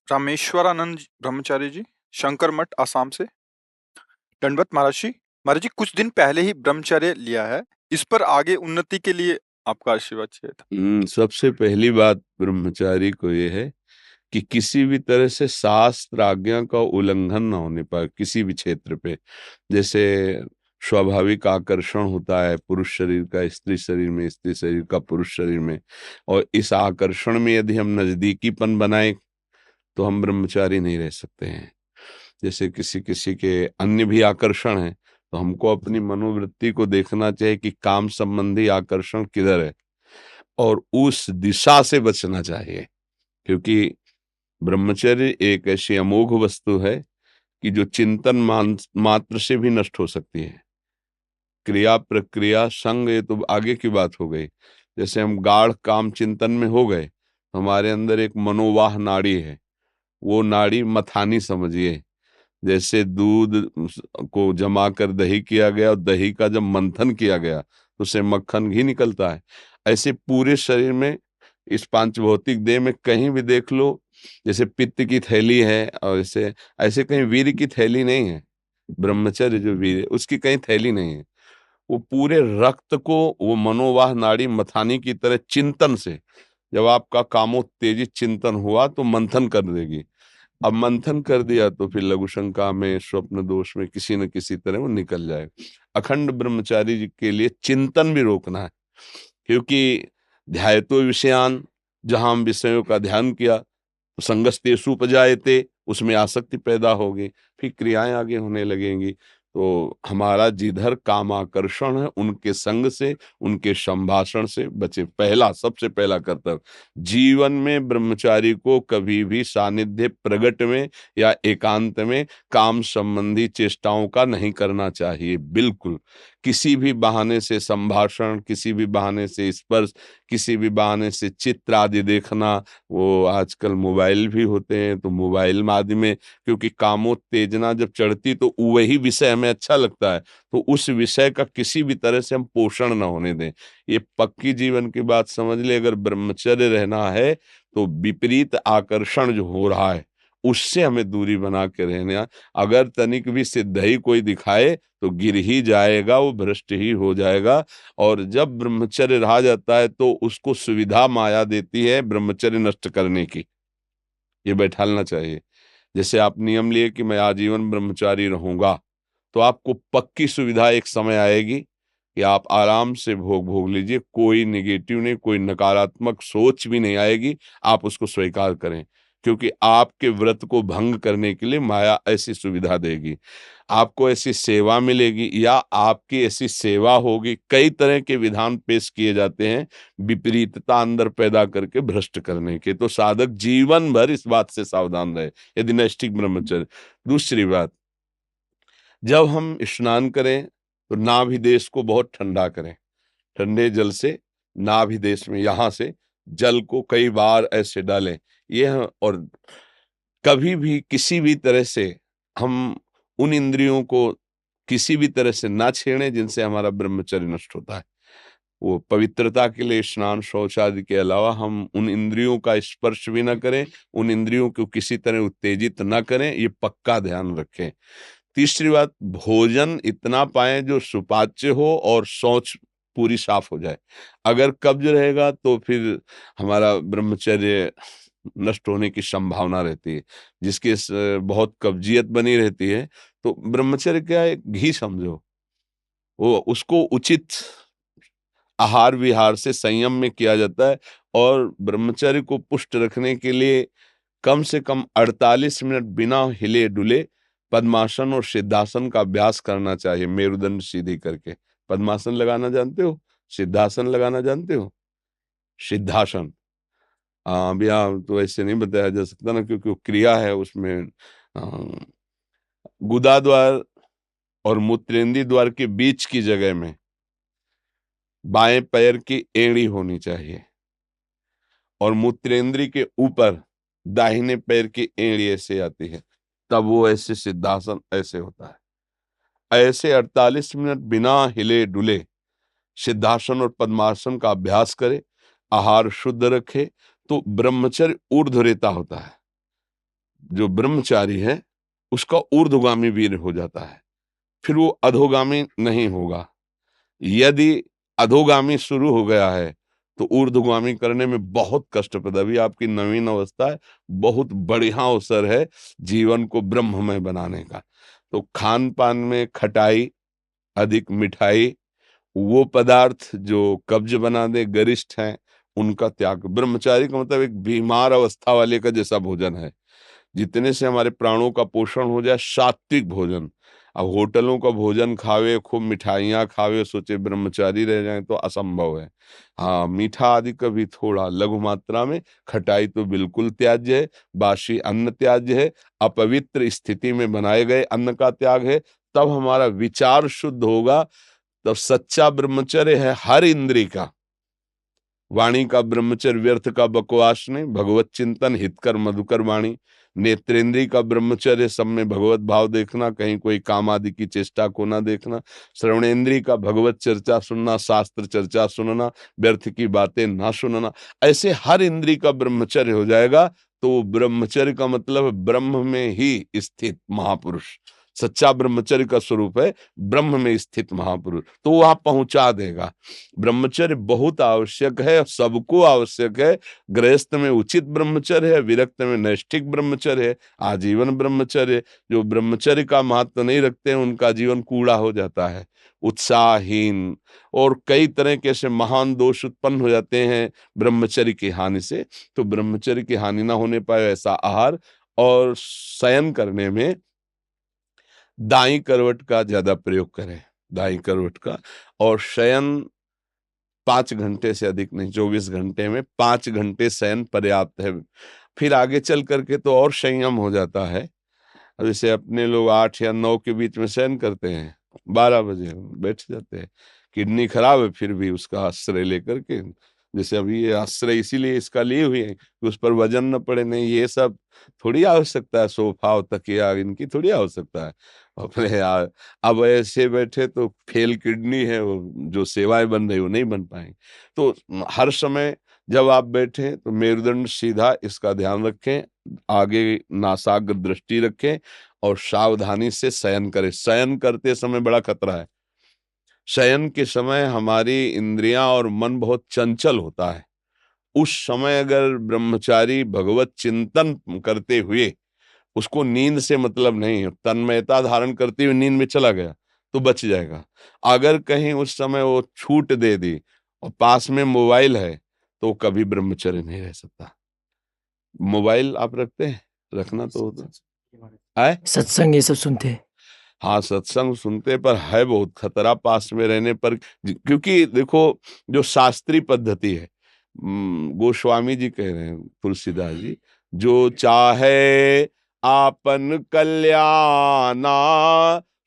रामेश्वरानंद ब्रह्मचारी जी, शंकर मठ, आसाम से। दंडवत महाराज जी। महाराज जी, कुछ दिन पहले ही ब्रह्मचर्य लिया है। इस पर आगे उन्नति के लिए आपका आशीर्वाद चाहिए था। सबसे पहली बात ब्रह्मचारी को ये है कि किसी भी तरह से शास्त्र आज्ञा का उल्लंघन ना होने पाए किसी भी क्षेत्र पे। जैसे स्वाभाविक आकर्षण होता है पुरुष शरीर का स्त्री शरीर में, स्त्री शरीर का पुरुष शरीर में, और इस आकर्षण में यदि हम नजदीकीपन बनाए तो हम ब्रह्मचारी नहीं रह सकते हैं। जैसे किसी किसी के अन्य भी आकर्षण है, तो हमको अपनी मनोवृत्ति को देखना चाहिए कि काम संबंधी आकर्षण किधर है और उस दिशा से बचना चाहिए। क्योंकि ब्रह्मचर्य एक ऐसी अमोघ वस्तु है कि जो चिंतन मात्र से भी नष्ट हो सकती है। क्रिया प्रक्रिया संग ये तो आगे की बात हो गई। जैसे हम गाढ़ काम चिंतन में हो गए, हमारे अंदर एक मनोवाह नाड़ी है, वो नाड़ी मथानी समझिए। जैसे दूध को जमा कर दही किया गया और दही का जब मंथन किया गया तो उससे मक्खन घी निकलता है। ऐसे पूरे शरीर में, इस पांच भौतिक देह में कहीं भी देख लो, जैसे पित्त की थैली है और ऐसे ऐसे कहीं वीर की थैली नहीं है। ब्रह्मचर्य जो वीर है उसकी कहीं थैली नहीं है। वो पूरे रक्त को वो मनोवाह नाड़ी मथानी की तरह चिंतन से, जब आपका कामोत्तेजित चिंतन हुआ तो मंथन कर देगी। अब मंथन कर दिया तो फिर लघु शंका में, स्वप्न दोष में किसी न किसी तरह वो निकल जाए। अखंड ब्रह्मचारी जी के लिए चिंतन भी रोकना है, क्योंकि ध्यायतो विषयान, जहां हम विषयों का ध्यान किया तो संगस्तेषु उपजायते, उसमें आसक्ति पैदा होगी, फिर क्रियाएं आगे होने लगेंगी। तो हमारा जिधर काम आकर्षण है उनके संग से, उनके संभाषण से बचे। पहला, सबसे पहला कर्तव्य जीवन में ब्रह्मचारी को कभी भी सानिध्य प्रगट में या एकांत में काम संबंधी चेष्टाओं का नहीं करना चाहिए। बिल्कुल किसी भी बहाने से संभाषण, किसी भी बहाने से स्पर्श, किसी भी बहाने से चित्र आदि देखना, वो आजकल मोबाइल भी होते हैं तो मोबाइल आदि में, क्योंकि कामोत्तेजना जब चढ़ती तो वही विषय हमें अच्छा लगता है, तो उस विषय का किसी भी तरह से हम पोषण न होने दें। ये पक्की जीवन की बात समझ ले। अगर ब्रह्मचर्य रहना है तो विपरीत आकर्षण जो हो रहा है उससे हमें दूरी बना के रहना। अगर तनिक भी सिद्ध ही कोई दिखाए तो गिर ही जाएगा, वो भ्रष्ट ही हो जाएगा। और जब ब्रह्मचर्य रहा जाता है तो उसको सुविधा माया देती है ब्रह्मचर्य नष्ट करने की, ये बैठालना चाहिए। जैसे आप नियम लिए कि मैं आजीवन ब्रह्मचारी रहूंगा, तो आपको पक्की सुविधा एक समय आएगी कि आप आराम से भोग भोग लीजिए, कोई निगेटिव नहीं, कोई नकारात्मक सोच भी नहीं आएगी। आप उसको स्वीकार करें, क्योंकि आपके व्रत को भंग करने के लिए माया ऐसी सुविधा देगी। आपको ऐसी सेवा मिलेगी या आपकी ऐसी सेवा होगी, कई तरह के विधान पेश किए जाते हैं विपरीतता अंदर पैदा करके भ्रष्ट करने के। तो साधक जीवन भर इस बात से सावधान रहे यदि नैष्ठिक ब्रह्मचर्य। दूसरी बात, जब हम स्नान करें तो नाभि देश को बहुत ठंडा करें। ठंडे जल से नाभि देश में यहां से जल को कई बार ऐसे डालें। और कभी भी किसी भी तरह से हम उन इंद्रियों को किसी भी तरह से ना छेड़ें जिनसे हमारा ब्रह्मचर्य नष्ट होता है। वो पवित्रता के लिए स्नान शौच आदि के अलावा हम उन इंद्रियों का स्पर्श भी ना करें, उन इंद्रियों को किसी तरह उत्तेजित ना करें, ये पक्का ध्यान रखें। तीसरी बात, भोजन इतना पाएं जो सुपाच्य हो और शौच पूरी साफ हो जाए। अगर कब्ज रहेगा तो फिर हमारा ब्रह्मचर्य नष्ट होने की संभावना रहती है। बहुत कब्जियत बनी रहती है, तो ब्रह्मचर्य क्या है, घी समझो। वो उसको उचित आहार विहार से संयम में किया जाता है। और ब्रह्मचर्य को पुष्ट रखने के लिए कम से कम 48 मिनट बिना हिले डुले पद्मासन और सिद्धासन का अभ्यास करना चाहिए, मेरुदंड सीधी करके। पद्मासन लगाना जानते हो? सिद्धासन लगाना जानते हो? सिद्धासन, अभी तो ऐसे नहीं बताया जा सकता ना, क्योंकि वो क्रिया है उसमें। गुदा द्वार और मूत्रेंदी द्वार के बीच की जगह में बाएं पैर की एड़ी होनी चाहिए, और मूत्रेंद्री के ऊपर दाहिने पैर की एड़ी ऐसे आती है, तब वो ऐसे सिद्धासन ऐसे होता है। ऐसे 48 मिनट बिना हिले डुले सिद्धासन और पद्मासन का अभ्यास करे, आहार शुद्ध रखे, तो ब्रह्मचर्य ऊर्ध्वरेता होता है। जो ब्रह्मचारी है उसका ऊर्ध्वगामी वीर हो जाता है, फिर वो अधोगामी नहीं होगा। यदि अधोगामी शुरू हो गया है तो ऊर्ध्वगामी करने में बहुत कष्ट पड़ता है। अभी आपकी नवीन अवस्था है, बहुत बढ़िया अवसर है जीवन को ब्रह्ममय बनाने का। तो खान पान में खटाई, अधिक मिठाई, वो पदार्थ जो कब्ज बना दे, गरिष्ठ हैं, उनका त्याग। ब्रह्मचारी का मतलब एक बीमार अवस्था वाले का जैसा भोजन है, जितने से हमारे प्राणों का पोषण हो जाए, सात्विक भोजन। अब होटलों का भोजन खावे, खूब मिठाइयाँ खावे, सोचे ब्रह्मचारी रह जाए तो असंभव है। हाँ, मीठा आदि कभी थोड़ा लघु मात्रा में, खटाई तो बिल्कुल त्याज्य है, बासी अन्न त्याज्य है, अपवित्र स्थिति में बनाए गए अन्न का त्याग है। तब हमारा विचार शुद्ध होगा, तब सच्चा ब्रह्मचर्य है हर इंद्री का। वाणी का ब्रह्मचर्य व्यर्थ का बकवास नहीं, भगवत चिंतन हितकर मधुकर वाणी। नेत्रेंद्री का ब्रह्मचर्य सब में भगवत भाव देखना, कहीं कोई काम आदि की चेष्टा को ना देखना। श्रवणेन्द्री का भगवत चर्चा सुनना, शास्त्र चर्चा सुनना, व्यर्थ की बातें ना सुनना। ऐसे हर इंद्री का ब्रह्मचर्य हो जाएगा तो ब्रह्मचर्य का मतलब ब्रह्म में ही स्थित महापुरुष। सच्चा ब्रह्मचर्य का स्वरूप है ब्रह्म में स्थित महापुरुष, तो वहां पहुंचा देगा। ब्रह्मचर्य बहुत आवश्यक है, सबको आवश्यक है। गृहस्थ में उचित ब्रह्मचर्य है, विरक्त में नैष्ठिक ब्रह्मचर्य है, आजीवन ब्रह्मचर्य। जो ब्रह्मचर्य का महत्व नहीं रखते हैं उनका जीवन कूड़ा हो जाता है, उत्साहहीन, और कई तरह के ऐसे महान दोष उत्पन्न हो जाते हैं ब्रह्मचर्य की हानि से। तो ब्रह्मचर्य की हानि ना होने पाए ऐसा आहार, और शयन करने में दाई करवट का ज्यादा प्रयोग करें, दाई करवट का। और शयन 5 घंटे से अधिक नहीं, 24 घंटे में 5 घंटे शयन पर्याप्त है। फिर आगे चल करके तो और संयम हो जाता है। अब जैसे अपने लोग 8 या 9 के बीच में शयन करते हैं, 12 बजे बैठ जाते हैं। किडनी खराब है फिर भी उसका आश्रय लेकर के, जैसे अभी ये आश्रय इसीलिए इसका लिए हुए हैं कि उस पर वजन न पड़े। नहीं, ये सब थोड़ी आवश्यकता है, सोफा और तकिया इनकी थोड़ी आवश्यकता है अपने यार। अब ऐसे बैठे तो फेल किडनी है, वो जो सेवाएं बन रही वो नहीं बन पाएंगी। तो हर समय जब आप बैठें तो मेरुदंड सीधा, इसका ध्यान रखें, आगे नासाग्र दृष्टि रखें और सावधानी से शयन करें। शयन करते समय बड़ा खतरा है। शयन के समय हमारी इंद्रियां और मन बहुत चंचल होता है। उस समय अगर ब्रह्मचारी भगवत चिंतन करते हुए, उसको नींद से मतलब नहीं है, तन्मयता धारण करते हुए नींद में चला गया तो बच जाएगा। अगर कहीं उस समय वो छूट दे दी और पास में मोबाइल है तो कभी ब्रह्मचर्य नहीं रह सकता। मोबाइल आप रखते हैं? रखना तो होता है। सत्संग ये सब सुनते हैं। हाँ, सत्संग सुनते, पर है बहुत खतरा पास में रहने पर। क्योंकि देखो, जो शास्त्रीय पद्धति है, गोस्वामी जी कह रहे हैं, तुलसीदास जी, जो चाहे आपन कल्याणा,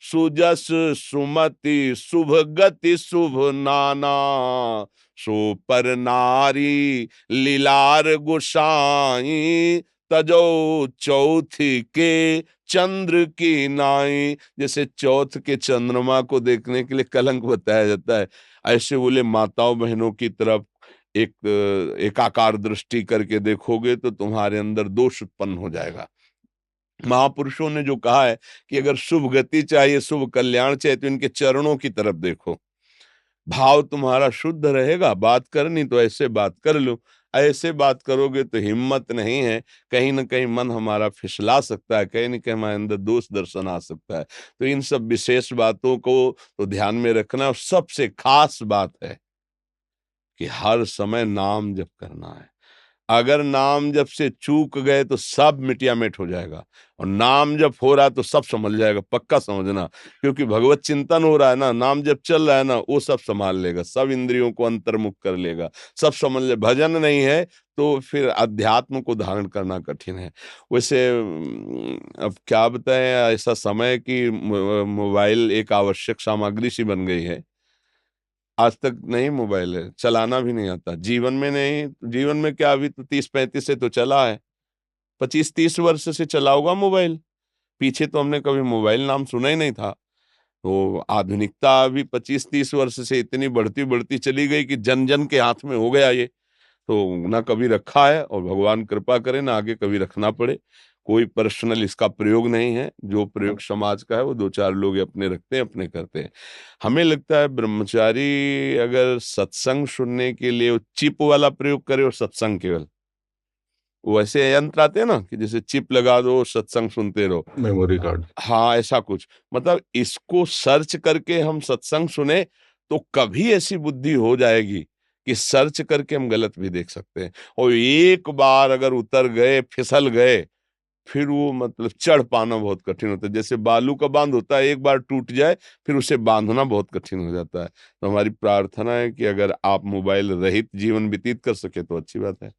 सुजस सुमति शुभ गति शुभ नाना, सो पर नारी लीलार गोसाई, तजो चौथी के चंद्र की नाई। जैसे चौथ के चंद्रमा को देखने के लिए कलंक बताया जाता है, ऐसे बोले माताओं बहनों की तरफ एक एकाकार दृष्टि करके देखोगे तो तुम्हारे अंदर दोष उत्पन्न हो जाएगा। महापुरुषों ने जो कहा है कि अगर शुभ गति चाहिए, शुभ कल्याण चाहिए, तो इनके चरणों की तरफ देखो। भाव तुम्हारा शुद्ध रहेगा, बात करनी तो ऐसे बात कर लो। ऐसे बात करोगे तो हिम्मत नहीं है, कहीं ना कहीं मन हमारा फिसला सकता है, कहीं ना कहीं हमारे अंदर दोष दर्शन आ सकता है। तो इन सब विशेष बातों को तो ध्यान में रखना। और सबसे खास बात है कि हर समय नाम जप करना है। अगर नाम जप से चूक गए तो सब मिटिया मिट हो जाएगा, और नाम जप हो रहा है तो सब समझ जाएगा, पक्का समझना। क्योंकि भगवत चिंतन हो रहा है ना, नाम जप चल रहा है ना, वो सब संभाल लेगा, सब इंद्रियों को अंतर्मुख कर लेगा, सब समझ ले। भजन नहीं है तो फिर अध्यात्म को धारण करना कठिन है। वैसे अब क्या बताएं, ऐसा समय कि मोबाइल एक आवश्यक सामग्री सी बन गई है। आज तक नहीं मोबाइल है, चलाना भी नहीं आता, जीवन में नहीं। जीवन में क्या, अभी तो 30-35 से तो चला है, 25-30 वर्ष से चला होगा मोबाइल। पीछे तो हमने कभी मोबाइल नाम सुना ही नहीं था। तो आधुनिकता अभी 25-30 वर्ष से इतनी बढ़ती बढ़ती चली गई कि जन जन के हाथ में हो गया ये। तो ना कभी रखा है, और भगवान कृपा करे ना आगे कभी रखना पड़े। कोई पर्सनल इसका प्रयोग नहीं है, जो प्रयोग समाज का है वो दो चार लोग अपने रखते हैं, अपने करते हैं। हमें लगता है ब्रह्मचारी अगर सत्संग सुनने के लिए वो चिप वाला प्रयोग करे और सत्संग केवल, वो ऐसे यंत्र आते हैं ना कि जैसे चिप लगा दो सत्संग सुनते रहो, मेमोरी कार्ड। हाँ ऐसा कुछ, मतलब इसको सर्च करके हम सत्संग सुने तो कभी ऐसी बुद्धि हो जाएगी कि सर्च करके हम गलत भी देख सकते हैं। और एक बार अगर उतर गए, फिसल गए, फिर वो मतलब चढ़ पाना बहुत कठिन होता है। जैसे बालू का बांध होता है, एक बार टूट जाए फिर उसे बांधना बहुत कठिन हो जाता है। तो हमारी प्रार्थना है कि अगर आप मोबाइल रहित जीवन व्यतीत कर सके तो अच्छी बात है।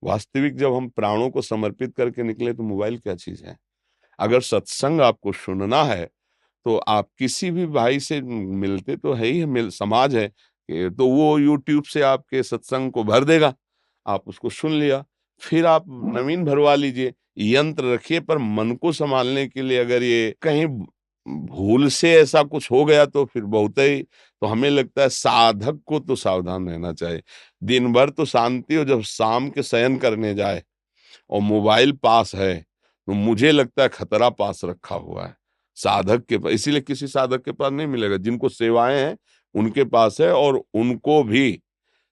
वास्तविक जब हम प्राणों को समर्पित करके निकले तो मोबाइल क्या चीज है। अगर सत्संग आपको सुनना है तो आप किसी भी भाई से मिलते तो है ही, मिल समाज है तो वो यूट्यूब से आपके सत्संग को भर देगा, आप उसको सुन लिया, फिर आप नवीन भरवा लीजिए। यंत्र रखिए, पर मन को संभालने के लिए अगर ये कहीं भूल से ऐसा कुछ हो गया तो फिर बहुत ही, तो हमें लगता है साधक को तो सावधान रहना चाहिए। दिन भर तो शांति हो, जब शाम के शयन करने जाए और मोबाइल पास है तो मुझे लगता है खतरा पास रखा हुआ है साधक के पास। इसीलिए किसी साधक के पास नहीं मिलेगा, जिनको सेवाएं हैं उनके पास है, और उनको भी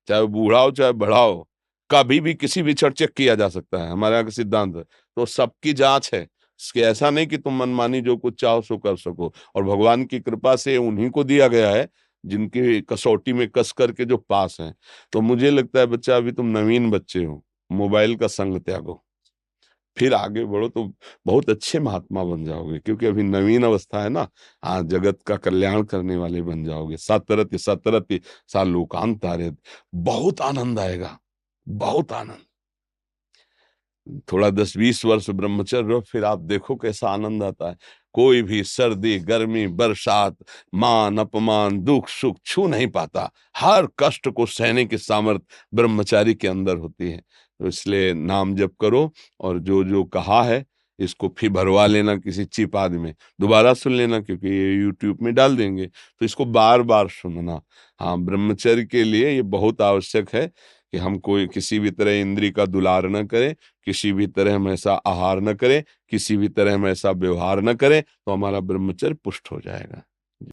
चाहे वो बूढ़ा हो चाहे बड़ा हो, कभी भी किसी भी क्षण चेक किया जा सकता है, हमारे यहाँ का सिद्धांत है। तो सबकी जांच है, इसके ऐसा नहीं कि तुम मनमानी जो कुछ चाहो सो कर सको। और भगवान की कृपा से उन्हीं को दिया गया है जिनकी कसौटी में कस करके जो पास हैं। तो मुझे लगता है बच्चा, अभी तुम नवीन बच्चे हो, मोबाइल का संग त्यागो, फिर आगे बढ़ो तो बहुत अच्छे महात्मा बन जाओगे, क्योंकि अभी नवीन अवस्था है ना। हाँ, जगत का कल्याण करने वाले बन जाओगे। सतरति सतरति सा लोकांतारे, बहुत आनंद आएगा, बहुत आनंद। थोड़ा 10-20 वर्ष ब्रह्मचर्य रहो, फिर आप देखो कैसा आनंद आता है। कोई भी सर्दी गर्मी बरसात मान अपमान दुख सुख छू नहीं पाता। हर कष्ट को सहने की सामर्थ्य ब्रह्मचारी के अंदर होती है। तो इसलिए नाम जप करो, और जो जो कहा है इसको फिर भरवा लेना किसी चिप आदि में, दोबारा सुन लेना, क्योंकि ये यूट्यूब में डाल देंगे तो इसको बार बार सुनना। हाँ, ब्रह्मचर्य के लिए ये बहुत आवश्यक है कि हम कोई किसी भी तरह इंद्री का दुलार न करें, किसी भी तरह हम ऐसा आहार न करें, किसी भी तरह हम ऐसा व्यवहार न करें, तो हमारा ब्रह्मचर्य पुष्ट हो जाएगा।